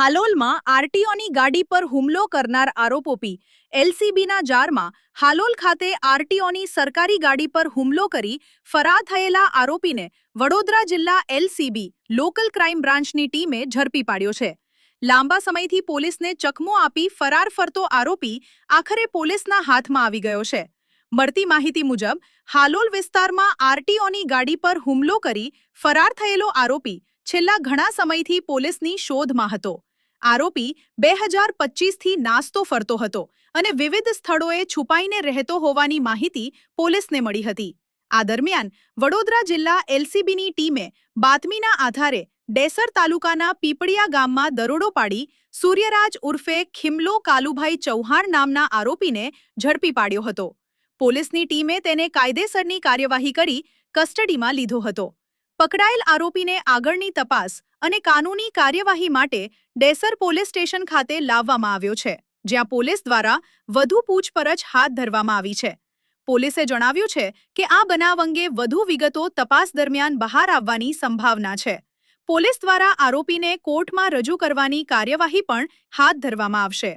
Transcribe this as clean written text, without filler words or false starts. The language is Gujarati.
હાલોલમાં આરટીઓની ગાડી પર હુમલો કરનાર આરોપી એલસીબીના જારમાં હાલોલ ખાતે આરટીઓની સરકારી ગાડી પર હુમલો કરી ફરાર થયેલા આરોપીને વડોદરા જિલ્લા એલસીબી લોકલ ક્રાઇમ બ્રાન્ચની ટીમે ઝડપી પાડ્યો છે। લાંબા સમયથી પોલીસને ચકમો આપી ફરાર ફરતો આરોપી આખરે પોલીસના હાથમાં આવી ગયો છે। મળતી માહિતી મુજબ હાલોલ વિસ્તારમાં આરટીઓની ગાડી પર હુમલો કરી ફરાર થયેલો આરોપી છેલ્લા ઘણા સમયથી પોલીસની શોધમાં હતો। આરોપી 2025થી નાસ્તો ફરતો હતો અને વિવિધ સ્થળોએ છુપાઈને રહેતો હોવાની માહિતી પોલીસને મળી હતી। આ દરમિયાન વડોદરા જિલ્લા એલસીબીની ટીમે બાતમીના આધારે ડેસર તાલુકાના પીપળિયા ગામમાં દરોડો પાડી સૂર્યરાજ ઉર્ફે ખિમલો કાલુભાઈ ચૌહાણ નામના આરોપીને ઝડપી પાડ્યો હતો। પોલીસની ટીમે તેને કાયદેસરની કાર્યવાહી કરી કસ્ટડીમાં લીધો હતો। પકડાયેલ આરોપીને આગળની તપાસ અને કાનૂની કાર્યવાહી માટે ડેસર પોલીસ સ્ટેશન ખાતે લાવવામાં આવ્યો છે, જ્યાં પોલીસ દ્વારા વધુ પૂછપરછ હાથ ધરવામાં આવી છે। પોલીસે જણાવ્યું છે કે આ બનાવ અંગે વધુ વિગતો તપાસ દરમિયાન બહાર આવવાની સંભાવના છે। પોલીસ દ્વારા આરોપીને કોર્ટમાં રજૂ કરવાની કાર્યવાહી પણ હાથ ધરવામાં આવશે।